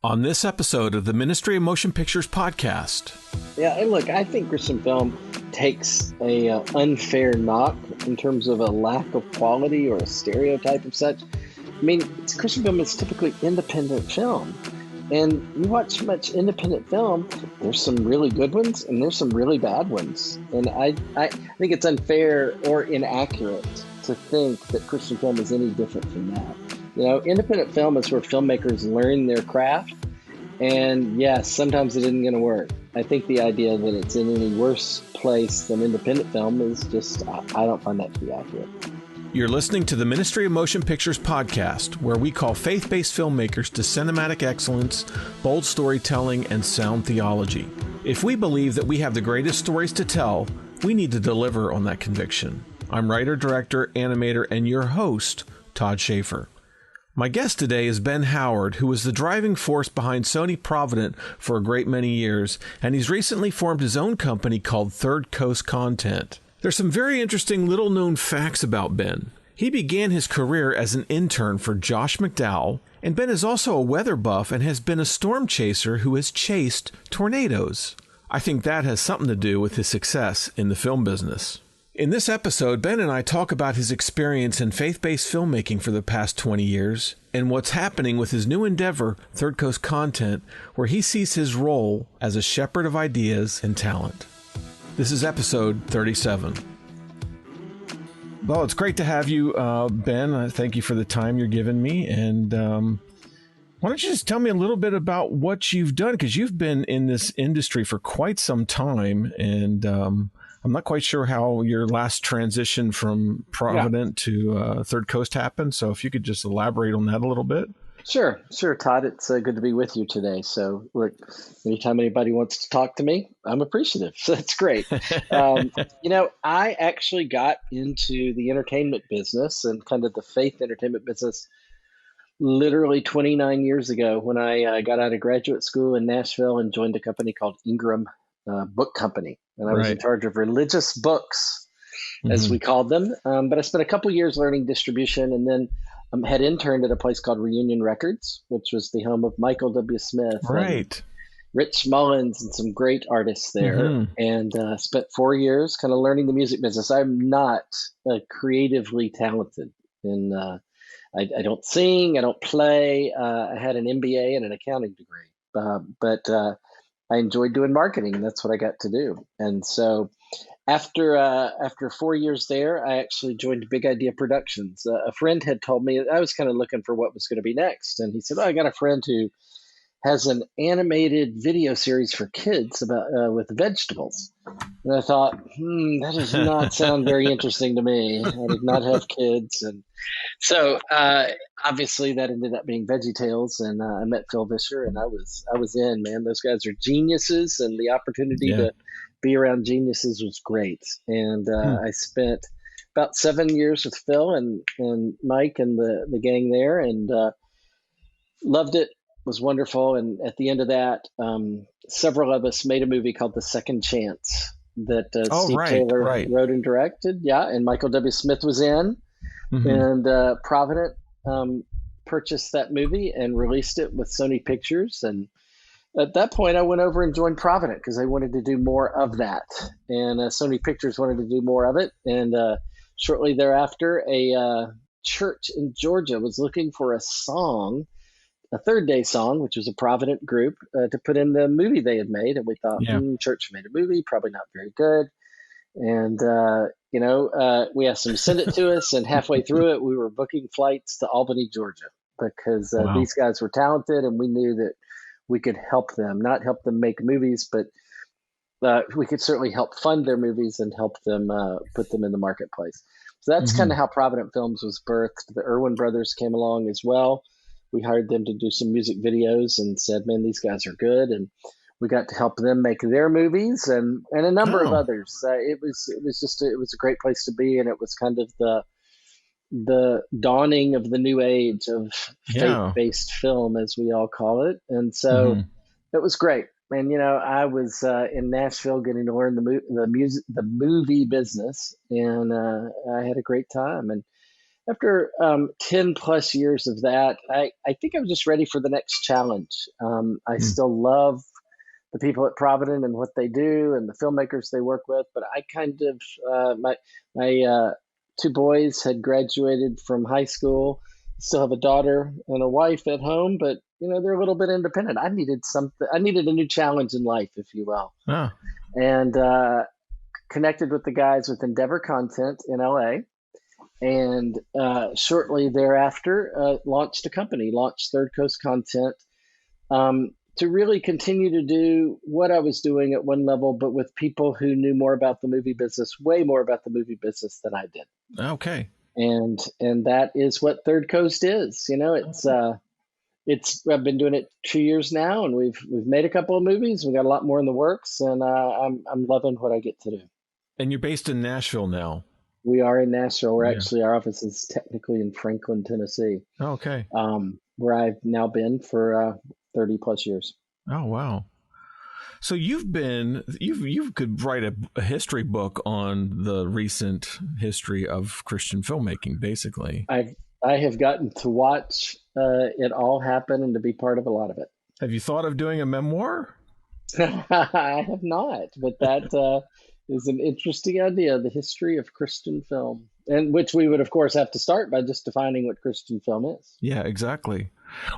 on this episode of the Ministry of Motion Pictures podcast. Yeah, and look, I think Christian film takes a unfair knock in terms of a lack of quality or a stereotype of such. I mean, Christian film is typically independent film. And you watch much independent film, there's some really good ones and there's some really bad ones. And I think it's unfair or inaccurate to think that Christian film is any different from that. You know, independent film is where filmmakers learn their craft. And yes, sometimes it isn't going to work. I think the idea that it's in any worse place than independent film is just, I don't find that to be accurate. You're listening to the Ministry of Motion Pictures podcast, where we call faith-based filmmakers to cinematic excellence, bold storytelling, and sound theology. If we believe that we have the greatest stories to tell, we need to deliver on that conviction. I'm writer, director, animator, and your host, Todd Schaefer. My guest today is Ben Howard, who was the driving force behind Sony Provident for a great many years, and he's recently formed his own company called Third Coast Content. There's some very interesting little-known facts about Ben. He began his career as an intern for Josh McDowell, and Ben is also a weather buff and has been a storm chaser who has chased tornadoes. I think that has something to do with his success in the film business. In this episode, Ben and I talk about his experience in faith-based filmmaking for the past 20 years and what's happening with his new endeavor, Third Coast Content, where he sees his role as a shepherd of ideas and talent. This is episode 37. Well, it's great to have you, Ben. Thank you for the time you're giving me. And why don't you just tell me a little bit about what you've done? Because you've been in this industry for quite some time, and I'm not quite sure how your last transition from Provident to Third Coast happened. So if you could just elaborate on that a little bit. Sure, Todd. It's good to be with you today. So, look, anytime anybody wants to talk to me, I'm appreciative. So that's great. I actually got into the entertainment business and kind of the faith entertainment business literally 29 years ago when I got out of graduate school in Nashville and joined a company called Ingram Book Company. And I was in charge of religious books, as we called them. But I spent a couple years learning distribution, and then had interned at a place called Reunion Records, which was the home of Michael W. Smith, and Rich Mullins, and some great artists there. And spent 4 years kind of learning the music business. I'm not creatively talented, and I don't sing, I don't play. I had an MBA and an accounting degree, but I enjoyed doing marketing, and that's what I got to do. And so after 4 years there, I actually joined Big Idea Productions. A friend had told me, I was kind of looking for what was going to be next. And he said, I got a friend who has an animated video series for kids about with vegetables. And I thought, that does not sound very interesting to me. I did not have kids. And so obviously that ended up being VeggieTales, and I met Phil Vischer, and I was in, man. Those guys are geniuses, and the opportunity to be around geniuses was great. And I spent about 7 years with Phil and Mike and the gang there, and loved it. Was wonderful. And at the end of that, several of us made a movie called The Second Chance that Steve Taylor wrote and directed. Yeah, and Michael W. Smith was in. And Provident purchased that movie and released it with Sony Pictures. And at that point, I went over and joined Provident because I wanted to do more of that. And Sony Pictures wanted to do more of it. And shortly thereafter, a church in Georgia was looking for a song, a Third Day song, which was a Provident group, to put in the movie they had made. And we thought, church made a movie, probably not very good. And, we asked them to send it to us. And halfway through it, we were booking flights to Albany, Georgia, because these guys were talented, and we knew that we could help them, not help them make movies, but we could certainly help fund their movies and help them put them in the marketplace. So that's kind of how Provident Films was birthed. The Irwin Brothers came along as well. We hired them to do some music videos and said, man, these guys are good. And we got to help them make their movies and a number of others. It was a great place to be. And it was kind of the dawning of the new age of faith-based film, as we all call it. And so it was great. And, I was in Nashville getting to learn the movie business, and I had a great time. And after 10 plus years of that, I think I'm just ready for the next challenge. I Hmm. still love the people at Provident and what they do and the filmmakers they work with, but I kind of, my two boys had graduated from high school, still have a daughter and a wife at home, but they're a little bit independent. I needed something, I needed a new challenge in life, if you will. Ah, And connected with the guys with Endeavor Content in LA, and shortly thereafter launched a company, launched Third Coast Content, to really continue to do what I was doing at one level, but with people who knew more about the movie business, way more about the movie business than I did. okay. And that is what Third Coast is. It's I've been doing it 2 years now, and we've made a couple of movies. We got a lot more in the works, and I'm loving what I get to do. And you're based in Nashville now. We are in Nashville. We're Yeah. actually, our office is technically in Franklin, Tennessee, Okay. where I've now been for 30 plus years. Oh, wow. So you could write a history book on the recent history of Christian filmmaking, basically. I have gotten to watch it all happen and to be part of a lot of it. Have you thought of doing a memoir? I have not, but that is an interesting idea, the history of Christian film, and which we would, of course, have to start by just defining what Christian film is. Yeah, exactly.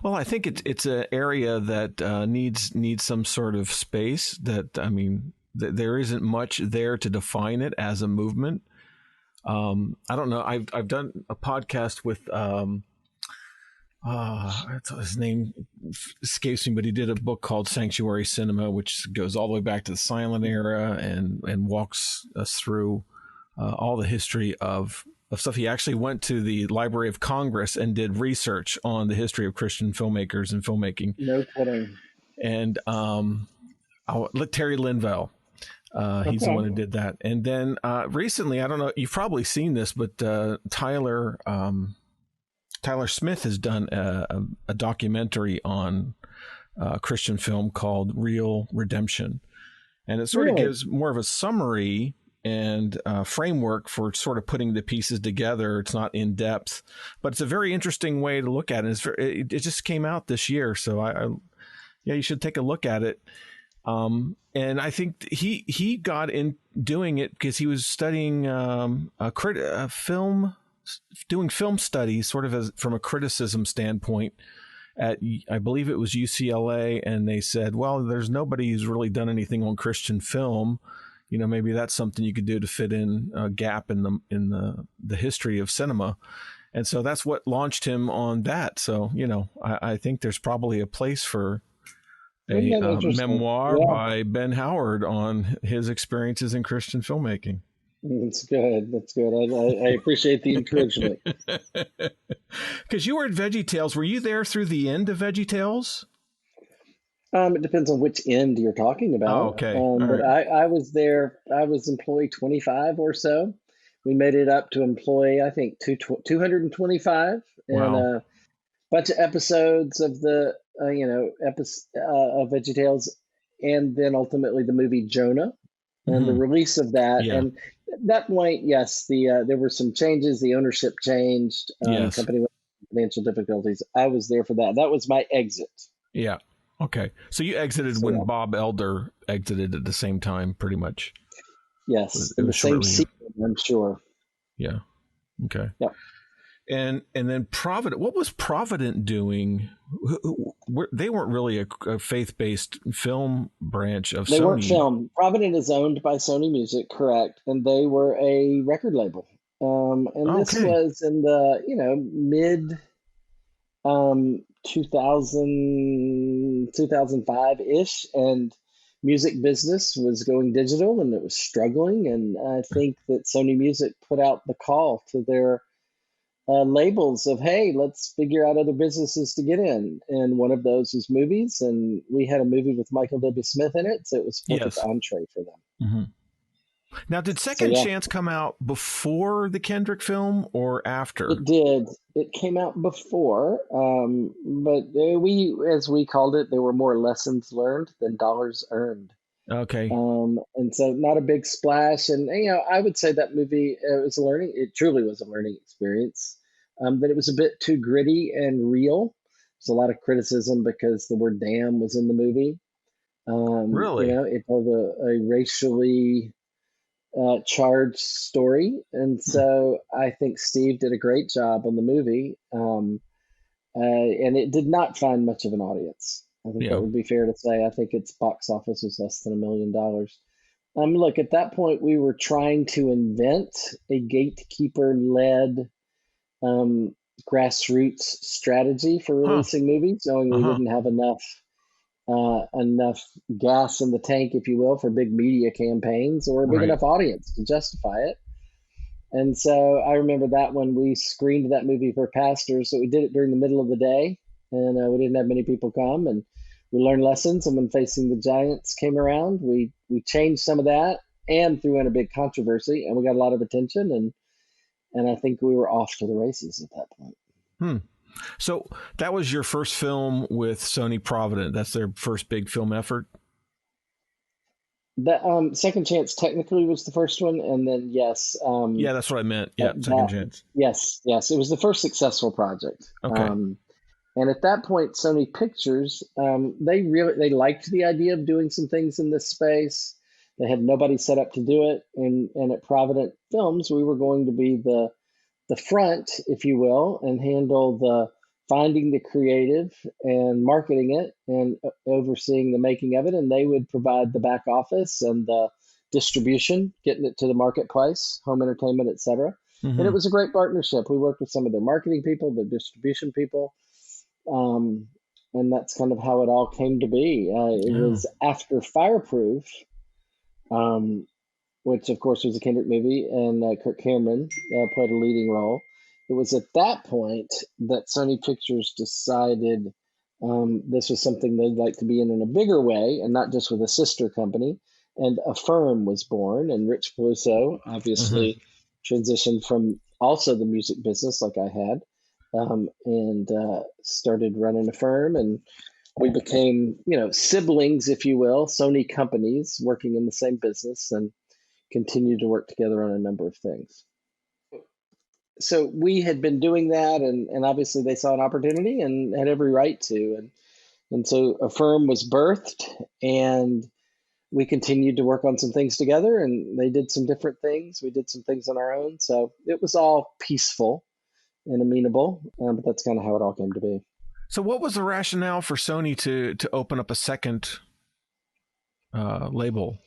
Well, I think it's an area that needs some sort of space. That I mean, there isn't much there to define it as a movement. I don't know. I've done a podcast with his name escapes me, but he did a book called Sanctuary Cinema, which goes all the way back to the silent era and walks us through all the history of stuff. He actually went to the Library of Congress and did research on the history of Christian filmmakers and filmmaking. No kidding. And I'll let Terry Linville. He's the one who did that. And then recently, I don't know, you've probably seen this, but Tyler Smith has done a documentary on Christian film called Real Redemption. And it sort of gives more of a summary and framework for sort of putting the pieces together. It's not in depth, but it's a very interesting way to look at it. It just came out this year. So you should take a look at it. And I think he got in doing it because he was studying doing film studies sort of from a criticism standpoint at, I believe it was UCLA. And they said, well, there's nobody who's really done anything on Christian film. Maybe that's something you could do to fit in a gap in the history of cinema. And so that's what launched him on that. So, I think there's probably a place for a memoir by Ben Howard on his experiences in Christian filmmaking. That's good. That's good. I appreciate the encouragement. Because you were at VeggieTales. Were you there through the end of VeggieTales? It depends on which end you're talking about. Oh, okay. But right. I was there. I was employee 25 or so. We made it up to employee, I think, 225, and a bunch of episodes of the of VeggieTales, and then ultimately the movie Jonah, and the release of that. Yeah. And at that point, yes, there were some changes. The ownership changed. The company went through financial difficulties. I was there for that. That was my exit. Yeah. Okay. So you exited when Bob Elder exited at the same time, pretty much. Yes. In the same season, I'm sure. Yeah. Okay. Yeah. And then Provident, what was Provident doing? They weren't really a faith-based film branch of Sony. They weren't film. Provident is owned by Sony Music, correct? And they were a record label. This was in the mid 2005-ish, and music business was going digital and it was struggling. And I think that Sony Music put out the call to their labels of, hey, let's figure out other businesses to get in. And one of those was movies. And we had a movie with Michael W. Smith in it. So it was perfect entree for them. Mm-hmm. Now, did Second Chance come out before the Kendrick film or after? It did. It came out before, but as we called it, there were more lessons learned than dollars earned. Okay. And so not a big splash. And, I would say that movie, it truly was a learning experience. that it was a bit too gritty and real. There's a lot of criticism because the word damn was in the movie. Really? It told a racially charged story. And Hmm. so I think Steve did a great job on the movie. And it did not find much of an audience. I think that Yeah. would be fair to say. I think its box office was less than $1 million. Look, at that point, we were trying to invent a gatekeeper led um, grassroots strategy for Huh. releasing movies, knowing we Uh-huh. didn't have enough gas in the tank, if you will, for big media campaigns or a big Right. enough audience to justify it. And so I remember that when we screened that movie for pastors, so we did it during the middle of the day, and we didn't have many people come, and we learned lessons. And when Facing the Giants came around, we changed some of that and threw in a big controversy, and we got a lot of attention, and I think we were off to the races at that point. Hmm. So that was your first film with Sony Provident. That's their first big film effort. That Second Chance technically was the first one, and then yes, Yeah, that's what I meant. Yeah, second that chance. yes, it was the first successful project. Okay. And at that point, Sony Pictures, they liked the idea of doing some things in this space. They had nobody set up to do it, and at Provident Films, we were going to be the front, if you will, and handle the finding the creative and marketing it and overseeing the making of it. And they would provide the back office and the distribution, getting it to the marketplace, home entertainment, etc. And it Mm-hmm. was a great partnership. We worked with some of their marketing people, their distribution people, um, and that's kind of how it all came to be. It Yeah. was after Fireproof, um, which of course was a Kendrick movie, and Kirk Cameron played a leading role. It was at that point that Sony Pictures decided this was something they'd like to be in a bigger way, and not just with a sister company. And a firm was born, and Rich Peluso Mm-hmm. obviously transitioned from also the music business, like I had, and started running a firm, and we became, siblings, if you will, Sony companies working in the same business, and continued to work together on a number of things. So we had been doing that, and obviously they saw an opportunity and had every right to. And so a firm was birthed, and we continued to work on some things together, and they did some different things. We did some things on our own. So it was all peaceful and amenable, but that's kind of how it all came to be. So what was the rationale for Sony to open up a second label?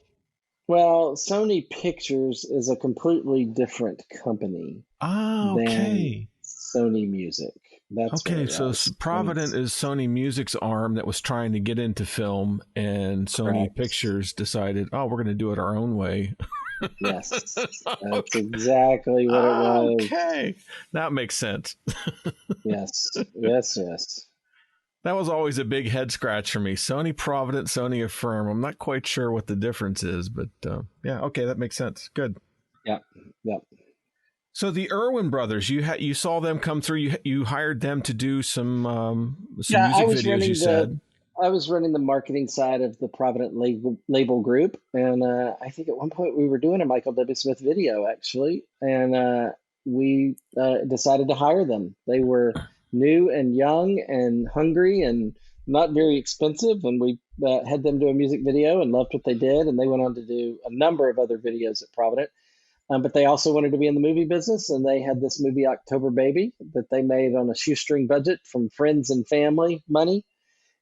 Well, Sony Pictures is a completely different company Ah, than okay. Sony Music. That's what Okay, it so was. And Provident is Sony Music's arm that was trying to get into film, and Sony correct. Pictures decided, oh, we're going to do it our own way. Yes, that's Okay. exactly what it was. Okay, that makes sense. Yes, yes, yes. That was always a big head scratch for me. Sony Provident, Sony Affirm. I'm not quite sure what the difference is, but yeah, okay, that makes sense. Good. Yep, yep. So the Irwin Brothers, you saw them come through. You hired them to do some Yeah, music videos. You said. I was running the marketing side of the Provident label group, and I think at one point we were doing a Michael W. Smith video actually, and we decided to hire them. They were new and young and hungry and not very expensive, and we had them do a music video and loved what they did, and they went on to do a number of other videos at Provident. But they also wanted to be in the movie business, and they had this movie October Baby that they made on a shoestring budget from friends and family money,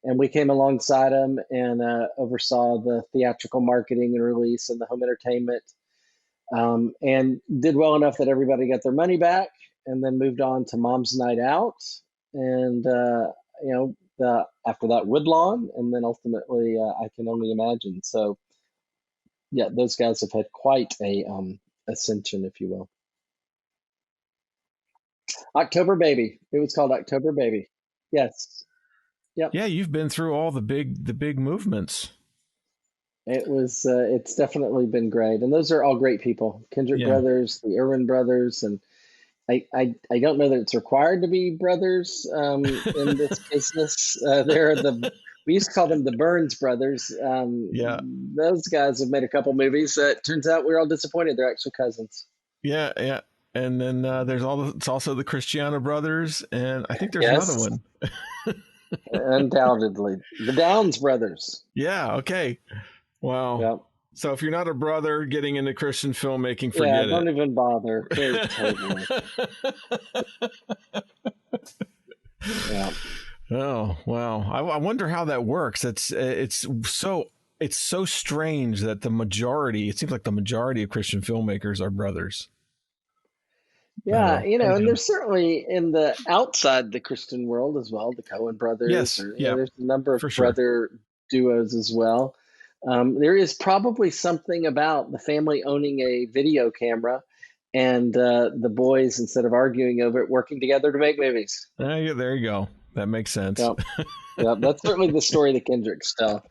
and we came alongside them and oversaw the theatrical marketing and release and the home entertainment, and did well enough that everybody got their money back, and then moved on to Mom's Night Out, and after that Woodlawn, and then ultimately I Can Only Imagine. So yeah, those guys have had quite a ascension, if you will. October Baby. It was called October Baby. Yes. Yep. Yeah, you've been through all the big movements. It was. It's definitely been great, and those are all great people. Kendrick Yeah. Brothers, the Irwin Brothers, and I don't know that it's required to be brothers in this business. They're the we used to call them the Burns brothers. Yeah. Those guys have made a couple movies. It turns out we're all disappointed. They're actually cousins. Yeah. Yeah. And then it's also the Cristiano brothers, and I think there's another Yes, one. undoubtedly. The Downs brothers. Yeah. Okay. Wow. Yep. So if you're not a brother getting into Christian filmmaking, Yeah, forget don't even bother. Totally. it. Yeah. Oh wow! I wonder how that works. It's so strange that it seems like the majority of Christian filmmakers are brothers that Yeah, are. and there's certainly in the outside the Christian world as well, the Coen brothers, Yes. or Yeah. there's a number of For sure. brother duos as well. There is probably something about the family owning a video camera and the boys, instead of arguing over it, working together to make movies. Yeah, there you go. That makes sense. Yep. Yep. That's certainly the story the Kendricks tell.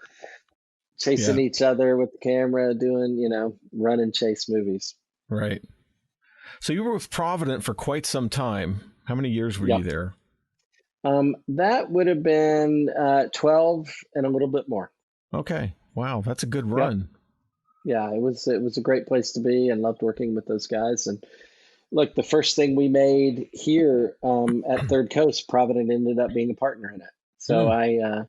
Chasing Yeah. each other with the camera, doing, run and chase movies. Right. So you were with Provident for quite some time. How many years were you Yep. there? That would have been 12 and a little bit more. Okay. Wow, that's a good run. Yeah, it was a great place to be, and loved working with those guys. And look, the first thing we made here at Third Coast, Provident ended up being a partner in it. So I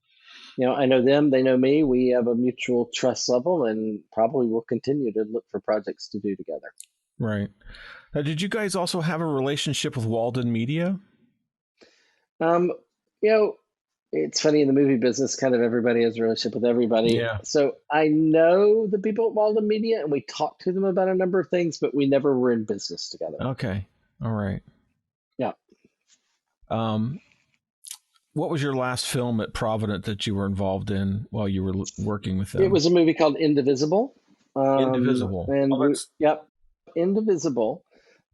know them, they know me. We have a mutual trust level, and probably will continue to look for projects to do together. Right. Now, did you guys also have a relationship with Walden Media? Um, it's funny in the movie business, kind of everybody has a relationship with everybody. Yeah. So I know the people at Walden Media, and we talked to them about a number of things, but we never were in business together. Okay. All right. Yeah. What was your last film at Provident that you were involved in while you were working with them? It was a movie called Indivisible. Indivisible. And yep, Indivisible.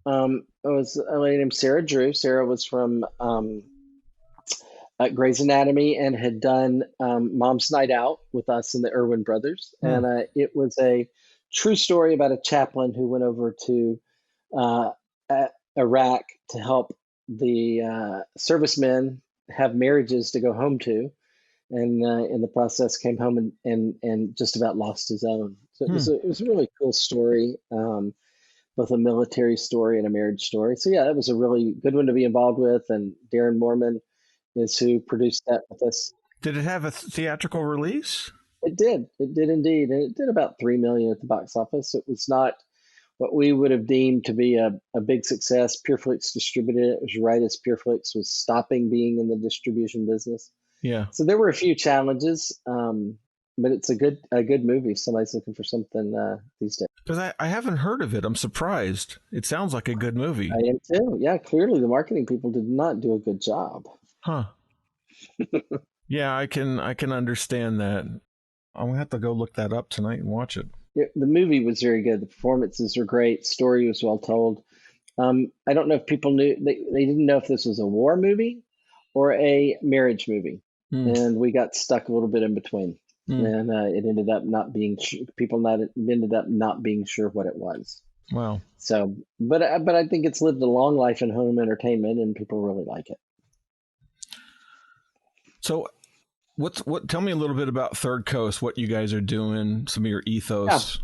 It was a lady named Sarah Drew. Sarah was from Grey's Anatomy and had done Mom's Night Out with us and the Irwin Brothers. And it was a true story about a chaplain who went over to Iraq to help the servicemen have marriages to go home to. And in the process came home and just about lost his own. So it was a really cool story, both a military story and a marriage story. So yeah, that was a really good one to be involved with. And Darren Moorman is who produced that with us. Did it have a theatrical release? It did indeed, and it did about $3 million at the box office. It was not what we would have deemed to be a big success. Pureflix distributed it. It was right as Pureflix was stopping being in the distribution business. Yeah. So there were a few challenges, but it's a good movie if somebody's looking for something these days. Because I haven't heard of it. I'm surprised. It sounds like a good movie. I am too. Yeah, clearly the marketing people did not do a good job. Huh. Yeah, I can understand that. I'm gonna have to go look that up tonight and watch it. Yeah, the movie was very good. The performances were great. Story was well told. I don't know if people knew, they didn't know if this was a war movie or a marriage movie. And we got stuck a little bit in between. And it ended up not being ended up not being sure what it was. Wow. So, but I think it's lived a long life in home entertainment, and people really like it. So, tell me a little bit about Third Coast, what you guys are doing, some of your ethos.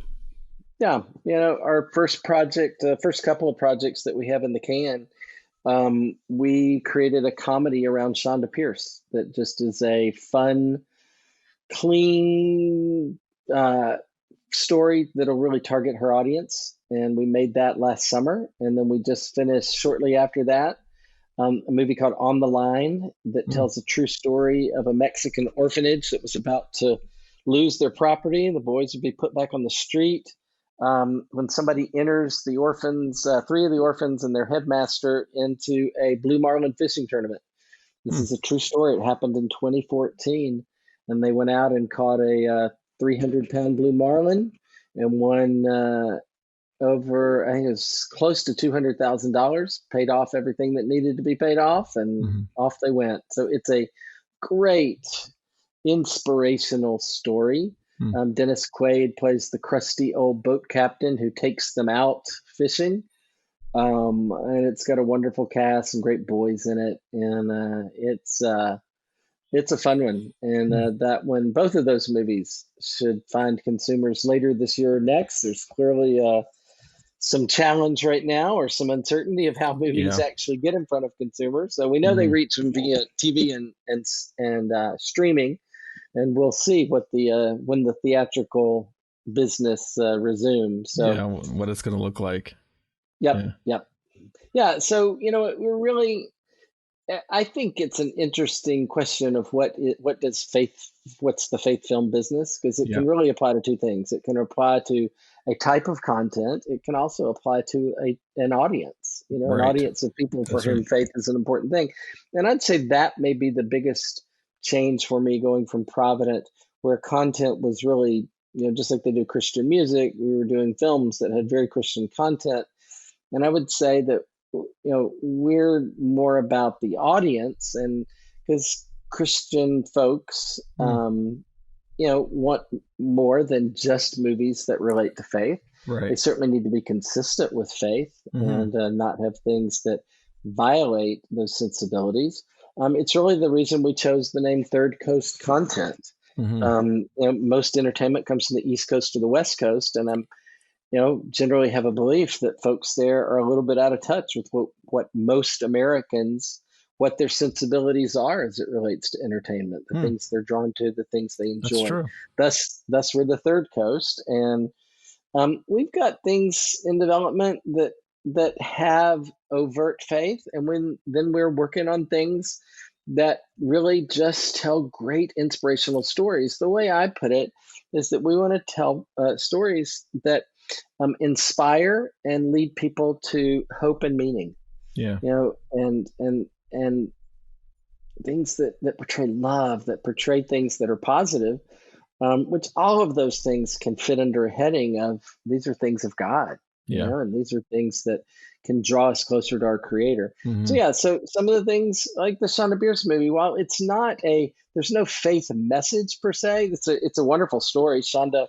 Yeah. Our first project, first couple of projects that we have in the can, we created a comedy around Shonda Pierce that just is a fun, clean story that'll really target her audience. And we made that last summer. And then we just finished shortly after that a movie called On the Line that tells the true story of a Mexican orphanage that was about to lose their property. The boys would be put back on the street. When somebody enters the orphans, 3 of the orphans and their headmaster, into a blue marlin fishing tournament. This is a true story. It happened in 2014, and they went out and caught a 300-pound blue marlin and won over, I think it was close to $200,000, paid off everything that needed to be paid off, and off they went. So it's a great inspirational story. Dennis Quaid plays the crusty old boat captain who takes them out fishing. And it's got a wonderful cast and great boys in it. And it's a fun one. And that one, both of those movies should find consumers later this year or next. There's clearly some challenge right now, or some uncertainty of how movies Yeah. actually get in front of consumers. So we know they Hmm. reach them via TV and streaming, and we'll see what the when the theatrical business resumes. So Yeah. What it's going to look like. yep, Yeah. yep, yeah. So we're really. I think it's an interesting question of what does faith, what's the faith film business? Because it Yeah. can really apply to two things. It can apply to a type of content. It can also apply to an audience, an Right. audience of people for That's right. whom faith is an important thing. And I'd say that may be the biggest change for me going from Provident, where content was really, just like they do Christian music, we were doing films that had very Christian content. And I would say that we're more about the audience, and because Christian folks Mm. want more than just movies that relate to faith. They Right. certainly need to be consistent with faith, Hmm. and not have things that violate those sensibilities. It's really the reason we chose the name Third Coast Content. Hmm. Most entertainment comes from the East Coast or the West Coast, and I'm generally have a belief that folks there are a little bit out of touch with what most Americans, what their sensibilities are as it relates to entertainment, the Hmm. things they're drawn to, the things they That's enjoy. true. Thus we're the Third Coast, and we've got things in development that have overt faith, and then we're working on things that really just tell great inspirational stories. The way I put it is that we want to tell stories that inspire and lead people to hope and meaning. Yeah. And things that portray love, that portray things that are positive, which all of those things can fit under a heading of these are things of God, Yeah. and these are things that can draw us closer to our Creator. So Hmm. yeah, so some of the things like the Shonda Bierce movie, while it's not there's no faith message per se. It's a wonderful story. Shonda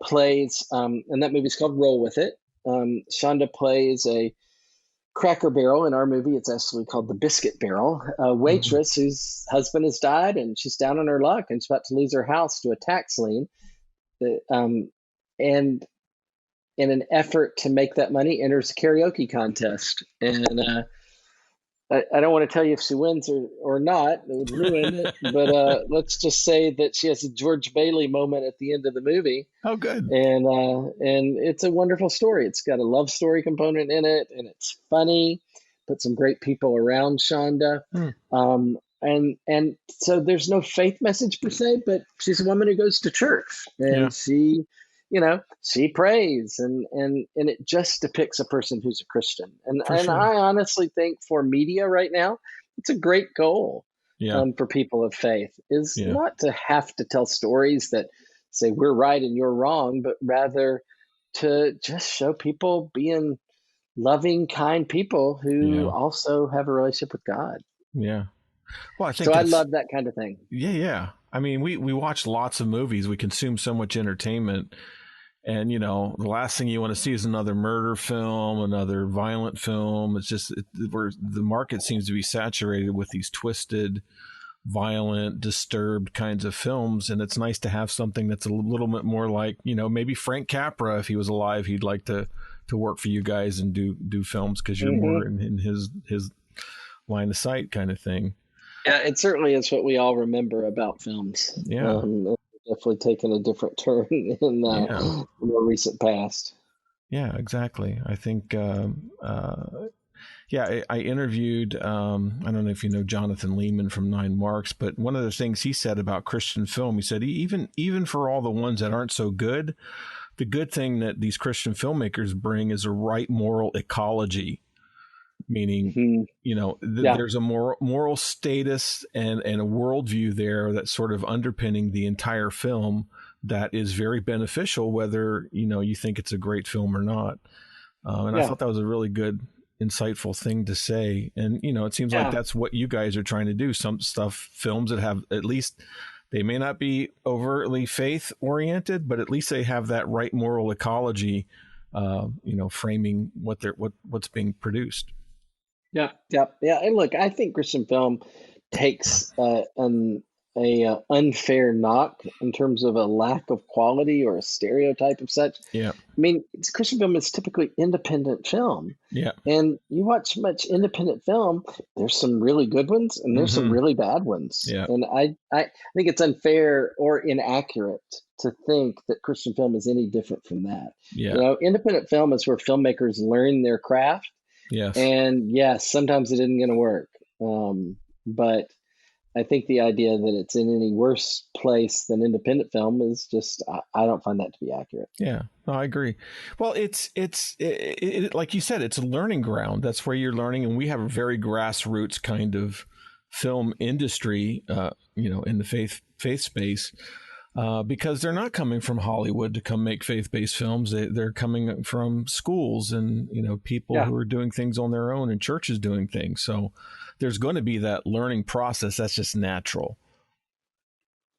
plays, and that movie's called Roll With It. Shonda plays a Cracker Barrel. In our movie, it's actually called the Biscuit Barrel. A Hmm. waitress whose husband has died, and she's down on her luck, and she's about to lose her house to a tax lien. And in an effort to make that money, enters a karaoke contest. And I don't want to tell you if she wins or not. It would ruin it. But let's just say that she has a George Bailey moment at the end of the movie, Oh, good. and it's a wonderful story. It's got a love story component in it, and it's funny. Put some great people around Shonda, Hmm. and so there's no faith message per se, but she's a woman who goes to church, Yeah. and she prays, and it just depicts a person who's a Christian. And For and sure. I honestly think for media right now, it's a great goal, Yeah. for people of faith, is Yeah. not to have to tell stories that say we're right and you're wrong, but rather to just show people being loving, kind people who Yeah. also have a relationship with God. Yeah. Well, I So think I that's love that kind of thing. yeah, yeah. I mean, we watch lots of movies. We consume so much entertainment, and the last thing you want to see is another murder film, another violent film. It's just where the market seems to be saturated with these twisted, violent, disturbed kinds of films, and it's nice to have something that's a little bit more like maybe Frank Capra, if he was alive, he'd like to work for you guys and do films because you're Hmm. more in his line of sight kind of thing. Yeah, it certainly is what we all remember about films. Yeah, It's definitely taken a different turn in yeah. the more recent past. Yeah, exactly. I think, yeah, I interviewed, I don't know if you know Jonathan Lehman from Nine Marks, but one of the things he said about Christian film, he said, even for all the ones that aren't so good, the good thing that these Christian filmmakers bring is a right moral ecology, meaning, Hmm. Yeah, there's a moral status and a worldview there that's sort of underpinning the entire film that is very beneficial, whether you think it's a great film or not. And I yeah, thought that was a really good, insightful thing to say. And it seems like yeah, that's what you guys are trying to do. Some stuff, films that have at least they may not be overtly faith oriented, but at least they have that right moral ecology, framing what's being produced. yeah, yeah, yeah. And look, I think Christian film takes unfair knock in terms of a lack of quality or a stereotype of such. Yeah. I mean, Christian film is typically independent film. Yeah. And you watch much independent film, there's some really good ones and there's some really bad ones. Yeah. And I think it's unfair or inaccurate to think that Christian film is any different from that. Yeah. Independent film is where filmmakers learn their craft. Yes. And yes, sometimes it isn't going to work. But I think the idea that it's in any worse place than independent film is just, I don't find that to be accurate. Yeah, no, I agree. Well, it's like you said, it's a learning ground. That's where you're learning. And we have a very grassroots kind of film industry, in the faith space, because they're not coming from Hollywood to come make faith-based films. They're coming from schools and, people who are doing things on their own and churches doing things. So there's going to be that learning process. That's just natural.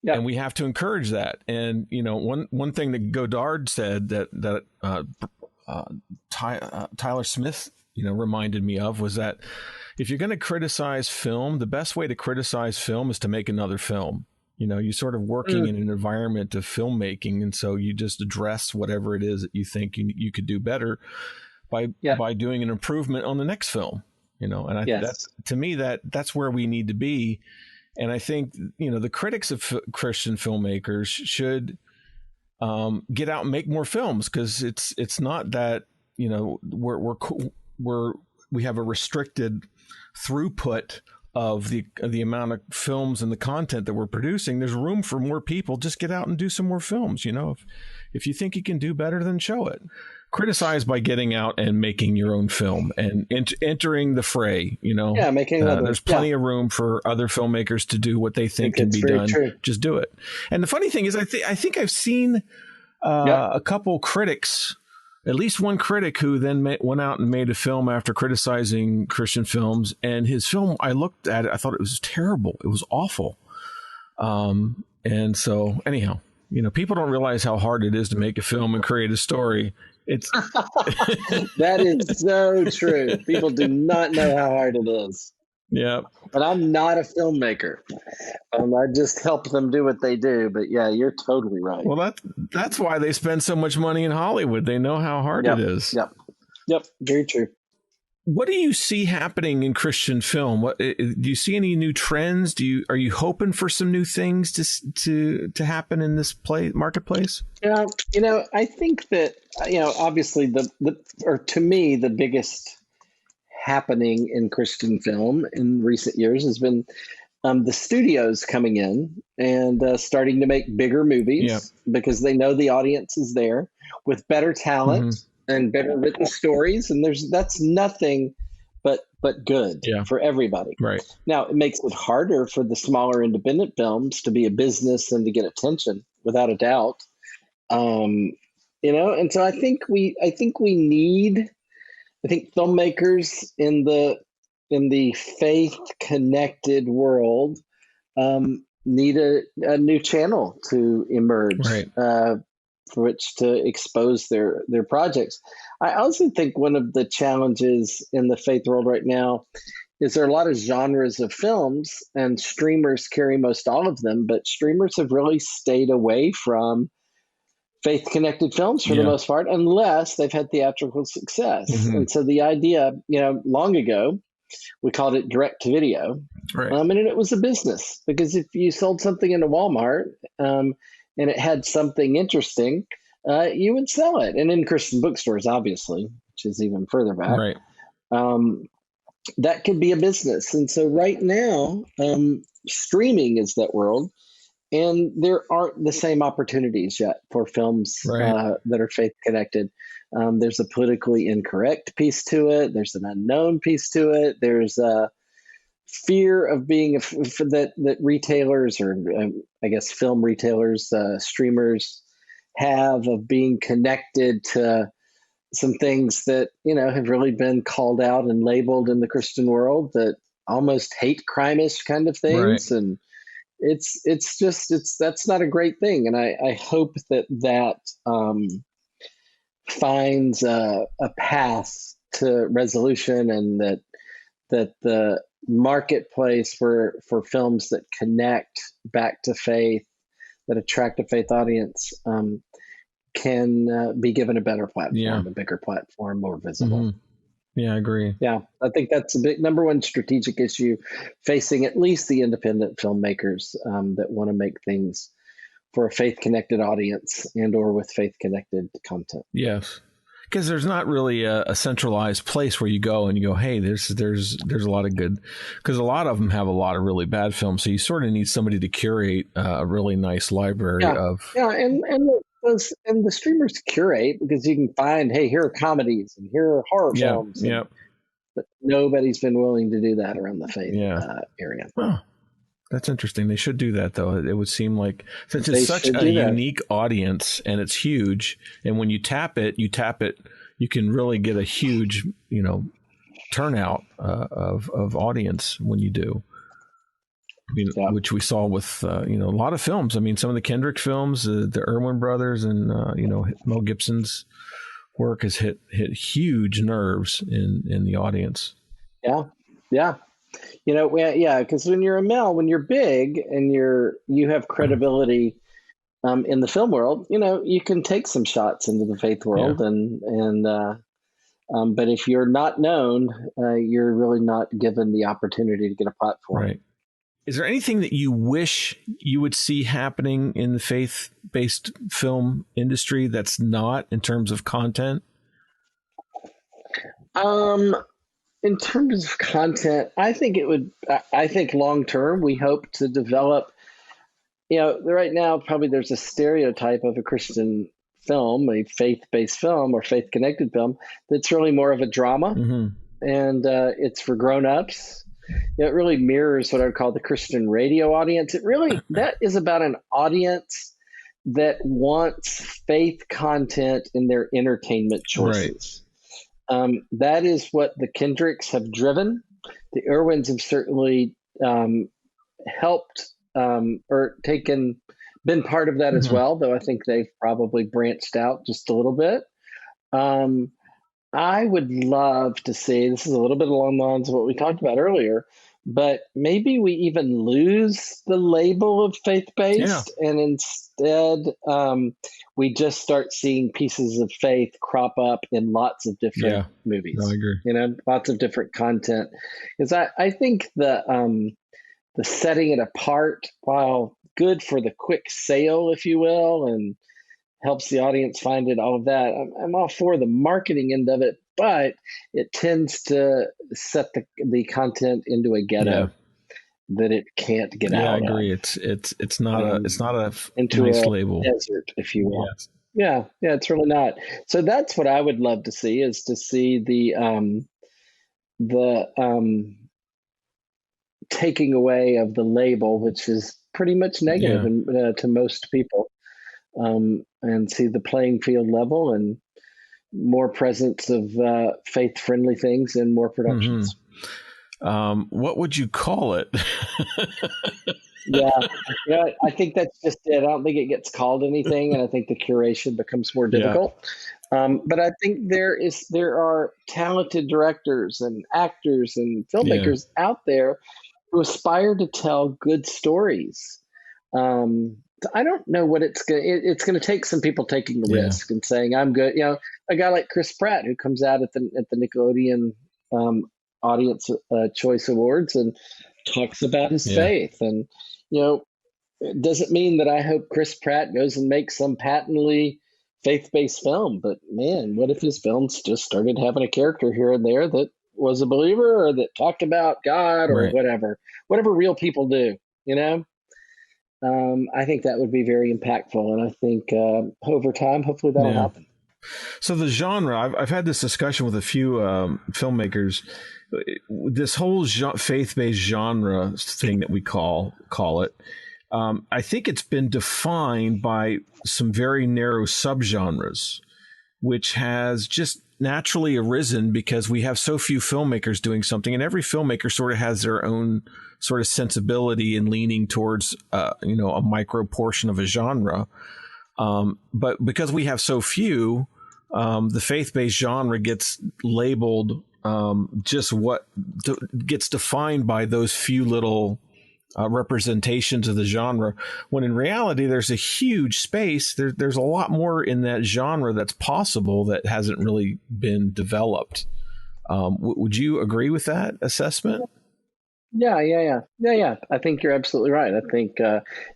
Yeah. And we have to encourage that. And, one thing that Godard said that Tyler Smith, reminded me of was that if you're going to criticize film, the best way to criticize film is to make another film. You're sort of working in an environment of filmmaking. And so you just address whatever it is that you think you could do better by doing an improvement on the next film. And I think that's, to me, that's where we need to be. And I think, the critics of Christian filmmakers should get out and make more films, because it's not that, we have a restricted throughput of the amount of films and the content that we're producing. There's room for more people. Just get out and do some more films. If you think you can do better, then show it. Criticize by getting out and making your own film and entering the fray. Making there's plenty of room for other filmmakers to do what they think can be done. True. Just do it. And the funny thing is, I think I've seen a couple critics, at least one critic, who then went out and made a film after criticizing Christian films. And his film, I looked at it, I thought it was terrible. It was awful. And so anyhow, people don't realize how hard it is to make a film and create a story. It's that is so true. People do not know how hard it is. Yeah. But I'm not a filmmaker. I just help them do what they do. But yeah, you're totally right. Well, that's why they spend so much money in Hollywood. They know how hard it is. Yep. Very true. What do you see happening in Christian film? Do you see any new trends? Are you hoping for some new things to happen in this marketplace? Yeah, I think that obviously to me the biggest happening in Christian film in recent years has been the studios coming in and starting to make bigger movies because they know the audience is there with better talent. And better written stories, and that's nothing but good for everybody. Right. Now, it makes it harder for the smaller independent films to be a business and to get attention, without a doubt. And so I think filmmakers in the faith connected world need a new channel to emerge. Right. For which to expose their projects. I also think one of the challenges in the faith world right now is there are a lot of genres of films, and streamers carry most all of them, but streamers have really stayed away from faith-connected films for the most part, unless they've had theatrical success. And so the idea, long ago, we called it direct-to-video, and it was a business, because if you sold something into Walmart, and it had something interesting, you would sell it. And in Christian bookstores, obviously, which is even further back, that could be a business. And so right now, streaming is that world, and there aren't the same opportunities yet for films that are faith-connected. There's a politically incorrect piece to it. There's an unknown piece to it. There's a fear of being that retailers, or I guess film retailers, streamers have, of being connected to some things that have really been called out and labeled in the Christian world, that almost hate crime-ish kind of things. And that's not a great thing. And I hope that finds a path to resolution, and that the marketplace for films that connect back to faith, that attract a faith audience, can be given a better platform, a bigger platform, more visible. Mm-hmm. Yeah, I agree. Yeah, I think that's a big number one strategic issue facing at least the independent filmmakers that want to make things for a faith-connected audience or with faith-connected content. Yes, because there's not really a centralized place where you go and you go, hey, there's a lot of good, because a lot of them have a lot of really bad films. So you sort of need somebody to curate a really nice library of. Yeah, and the streamers curate because you can find, hey, here are comedies and here are horror films. But nobody's been willing to do that around the faith area. Oh, that's interesting. They should do that, though. It would seem like, since it's such a unique audience and it's huge, and when you tap it, you can really get a huge, turnout of audience when you do. I mean, which we saw with a lot of films. I mean, some of the Kendrick films, the Irwin Brothers, and Mel Gibson's work has hit huge nerves in the audience. Yeah. Because when you're when you're big and you have credibility in the film world, you can take some shots into the faith world, but if you're not known, you're really not given the opportunity to get a platform. Right. Is there anything that you wish you would see happening in the faith-based film industry that's not, in terms of content? In terms of content, I think long term, we hope to develop, right now, probably there's a stereotype of a Christian film, a faith-based film or faith-connected film, that's really more of a drama, and it's for grown-ups. It really mirrors what I would call the Christian radio audience. That is about an audience that wants faith content in their entertainment choices. Right. That is what the Kendricks have driven. The Irwins have certainly helped or been part of that as well, though I think they've probably branched out just a little bit. I would love to see, this is a little bit along the lines of what we talked about earlier, but maybe we even lose the label of faith-based and instead we just start seeing pieces of faith crop up in lots of different movies. No, I agree. Lots of different content. Because I think the setting it apart, while good for the quick sale, if you will, and helps the audience find it, all of that, I'm all for the marketing end of it, but it tends to set the content into a ghetto that it can't get out of. Yeah, I agree. It's not a into nice a label. Desert, if you will. Yes. Yeah, it's really not. So that's what I would love to see, is to see the taking away of the label, which is pretty much negative to most people. And see the playing field level and more presence of faith-friendly things in more productions. What would you call it? I think that's just it. I don't think it gets called anything, and I think the curation becomes more difficult. But I think there are talented directors and actors and filmmakers out there who aspire to tell good stories. I don't know what it's going to take. Some people taking a risk and saying, I'm good. A guy like Chris Pratt, who comes out at the Nickelodeon Audience Choice Awards and talks about his faith. And, it doesn't mean that I hope Chris Pratt goes and makes some patently faith-based film. But, man, what if his films just started having a character here and there that was a believer or that talked about God or whatever real people do, I think that would be very impactful, and I think over time, hopefully that'll happen. So the genre, I've had this discussion with a few filmmakers. This whole faith-based genre thing that we call it, I think it's been defined by some very narrow subgenres, which has just naturally arisen because we have so few filmmakers doing something, and every filmmaker sort of has their own sort of sensibility and leaning towards a micro portion of a genre. But because we have so few, the faith-based genre gets labeled just what gets defined by those few little representations of the genre, when in reality there's a huge space. There's a lot more in that genre that's possible that hasn't really been developed. Would you agree with that assessment? Yeah. I think you're absolutely right. I think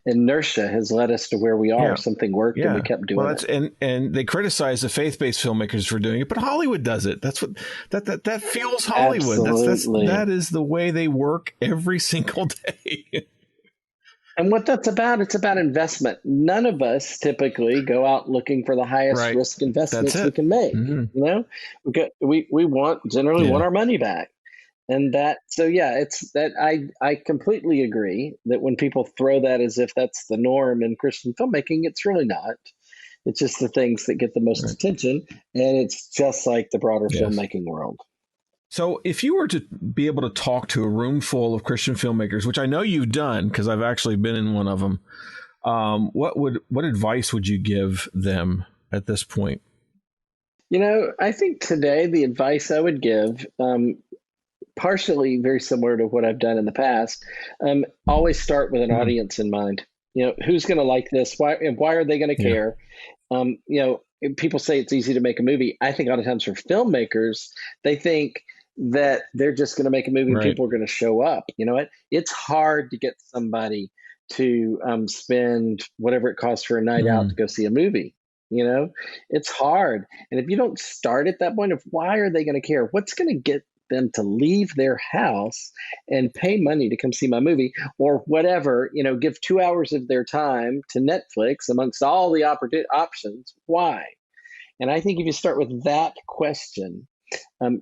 inertia has led us to where we are. Yeah. Something worked and we kept doing it. And they criticize the faith-based filmmakers for doing it, but Hollywood does it. That's what that fuels Hollywood. Absolutely. That is the way they work every single day. And what that's about, it's about investment. None of us typically go out looking for the highest risk investments we can make. Mm-hmm. You know, we generally want our money back. And it's that I completely agree that when people throw that as if that's the norm in Christian filmmaking, it's really not. It's just the things that get the most attention. And it's just like the broader filmmaking world. So if you were to be able to talk to a room full of Christian filmmakers, which I know you've done because I've actually been in one of them, what advice would you give them at this point? You know, I think today the advice I would give, partially very similar to what I've done in the past, always start with an audience in mind. You know, who's going to like this? Why are they going to care? You know, people say it's easy to make a movie. I think a lot of times for filmmakers, they think that they're just going to make a movie and people are going to show up. You know what? It's hard to get somebody to spend whatever it costs for a night out to go see a movie. You know, it's hard. And if you don't start at that point of why are they going to care? What's going to get them to leave their house and pay money to come see my movie or whatever, you know, give 2 hours of their time to Netflix amongst all the options. Why? And I think if you start with that question,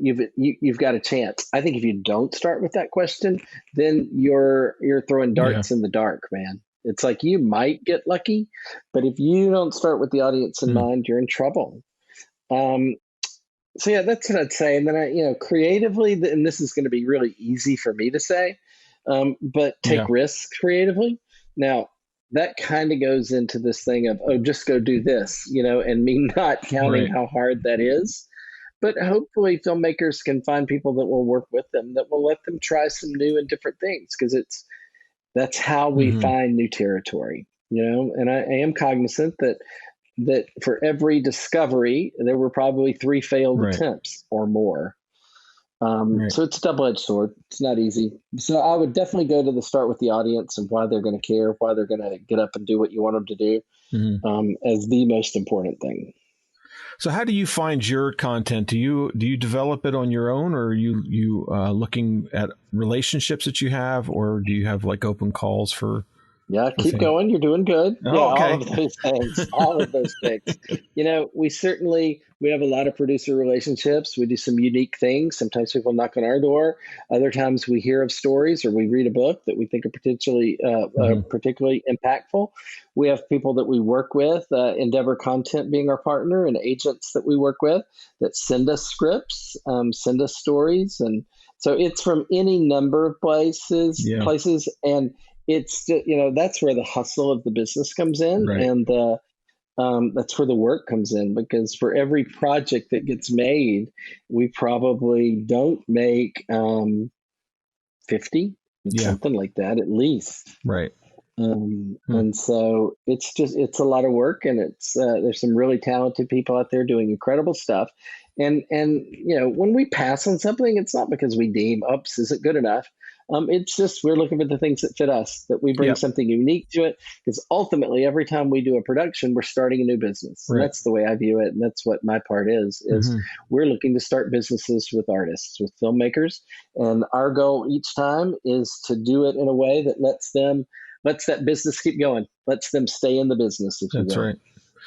you've got a chance. I think if you don't start with that question, then you're throwing darts in the dark, man. It's like you might get lucky, but if you don't start with the audience in mind, you're in trouble. So yeah, that's what I'd say. And then creatively, and this is going to be really easy for me to say, but take risks creatively. Now that kind of goes into this thing of, just go do this, you know, and me not counting how hard that is. But hopefully filmmakers can find people that will work with them, that will let them try some new and different things, because that's how we find new territory, you know. And I am cognizant that for every discovery, there were probably 3 failed attempts or more. So it's a double-edged sword. It's not easy. So I would definitely go to the start with the audience and why they're going to care, why they're going to get up and do what you want them to do, as the most important thing. So how do you find your content? Do you develop it on your own, or are you looking at relationships that you have, or do you have like open calls for? Yeah, keep going. You're doing good. Okay. All of those things. All of those things. You know, we have a lot of producer relationships. We do some unique things. Sometimes people knock on our door. Other times we hear of stories or we read a book that we think are particularly impactful. We have people that we work with, Endeavor Content being our partner, and agents that we work with that send us scripts, send us stories. And so it's from any number of places, and it's, that's where the hustle of the business comes in, and that's where the work comes in, because for every project that gets made, we probably don't make 50, something like that at least. Right. And so it's a lot of work, and there's some really talented people out there doing incredible stuff. And when we pass on something, it's not because we deem, oops, is it good enough? It's just we're looking for the things that fit us, that we bring something unique to it, because ultimately every time we do a production, we're starting a new business. And that's the way I view it. And that's what my part is we're looking to start businesses with artists, with filmmakers. And our goal each time is to do it in a way that lets that business keep going, lets them stay in the business. That's right.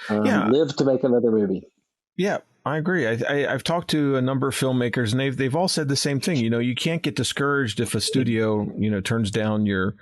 Live to make another movie. Yeah, I agree. I've talked to a number of filmmakers, and they've all said the same thing. You know, you can't get discouraged if a studio, turns down your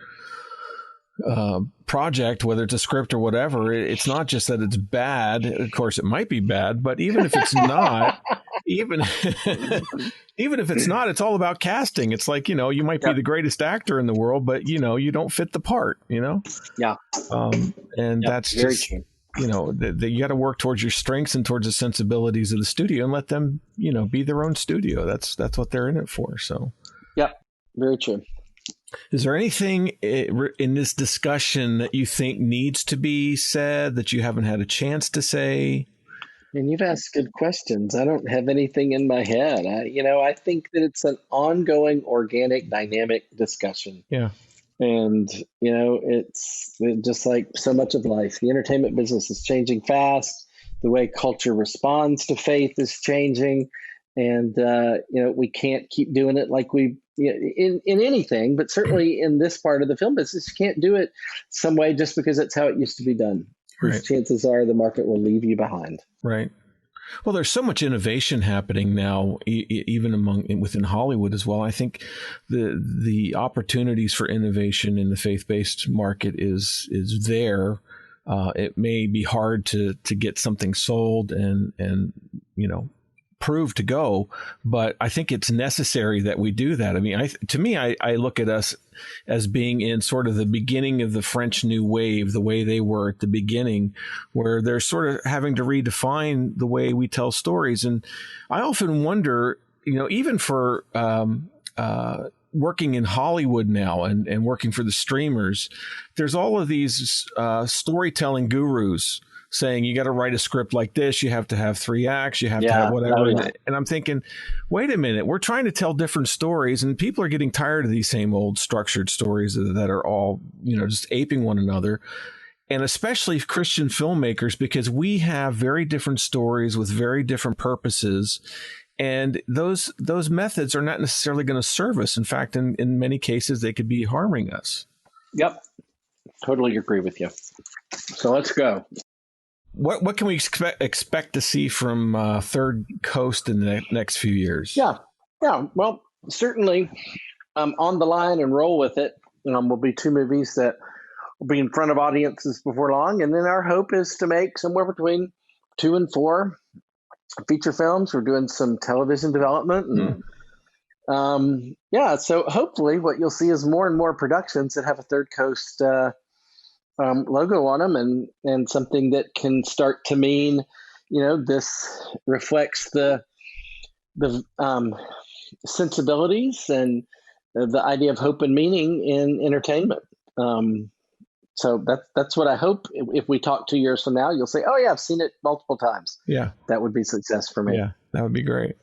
project, whether it's a script or whatever. It's not just that it's bad. Of course, it might be bad, but even if it's not, even if it's not, it's all about casting. It's like, you might be the greatest actor in the world, but you don't fit the part. Yeah. And that's very just true. that you got to work towards your strengths and towards the sensibilities of the studio and let them, be their own studio. That's what they're in it for. So, yep, very true. Is there anything in this discussion that you think needs to be said that you haven't had a chance to say? And you've asked good questions. I don't have anything in my head. I think that it's an ongoing, organic, dynamic discussion. Yeah. And, it's just like so much of life. The entertainment business is changing fast. The way culture responds to faith is changing. And, we can't keep doing it like we, in anything, but certainly in this part of the film business, you can't do it some way just because that's how it used to be done. Right. Chances are the market will leave you behind. Right. Well, there's so much innovation happening now, even within Hollywood as well. I think the opportunities for innovation in the faith-based market is there. It may be hard to get something sold and proved to go, but I think it's necessary that we do that. I mean, I look at us as being in sort of the beginning of the French New Wave, the way they were at the beginning, where they're sort of having to redefine the way we tell stories. And I often wonder, even for working in Hollywood now and working for the streamers, there's all of these storytelling gurus saying you got to write a script like this, you have to have 3 acts, you have to have whatever. And I'm thinking, wait a minute, we're trying to tell different stories, and people are getting tired of these same old structured stories that are all, just aping one another. And especially Christian filmmakers, because we have very different stories with very different purposes. And those methods are not necessarily going to serve us. In fact, in many cases, they could be harming us. Yep. Totally agree with you. So let's go. What can we expect to see from Third Coast in the next few years? Yeah. Well, certainly On the Line and Roll With It will be 2 movies that will be in front of audiences before long. And then our hope is to make somewhere between 2 and 4 feature films. We're doing some television development. And so hopefully what you'll see is more and more productions that have a Third Coast logo on them, and something that can start to mean, this reflects the sensibilities and the idea of hope and meaning in entertainment. So that's what I hope. If we talk 2 years from now, you'll say, "Oh yeah, I've seen it multiple times." Yeah, that would be success for me. Yeah, that would be great.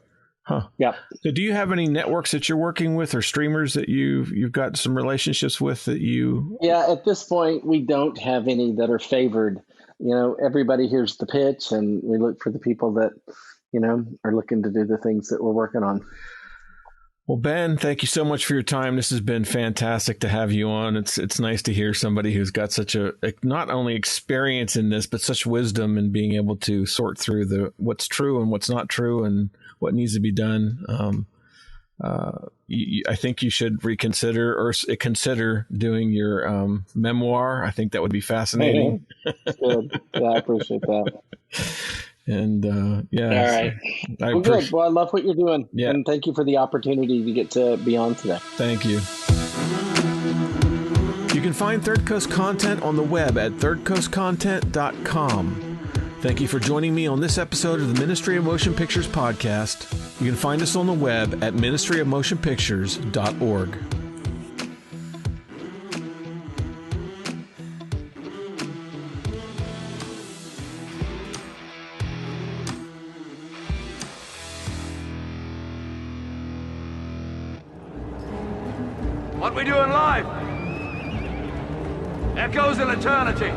Huh. Yeah. So do you have any networks that you're working with or streamers that you've got some relationships with that you? Yeah, at this point, we don't have any that are favored. Everybody hears the pitch, and we look for the people that, are looking to do the things that we're working on. Well, Ben, thank you so much for your time. This has been fantastic to have you on. It's nice to hear somebody who's got such a not only experience in this, but such wisdom in being able to sort through what's true and what's not true and what needs to be done. I think you should reconsider or consider doing your memoir. I think that would be fascinating. Good. Yeah, I appreciate that. And all right. Good. Well, I love what you're doing. Yeah. And thank you for the opportunity to get to be on today. Thank you. You can find Third Coast content on the web at thirdcoastcontent.com. Thank you for joining me on this episode of the Ministry of Motion Pictures podcast. You can find us on the web at ministryofmotionpictures.org. What we do in life echoes in eternity.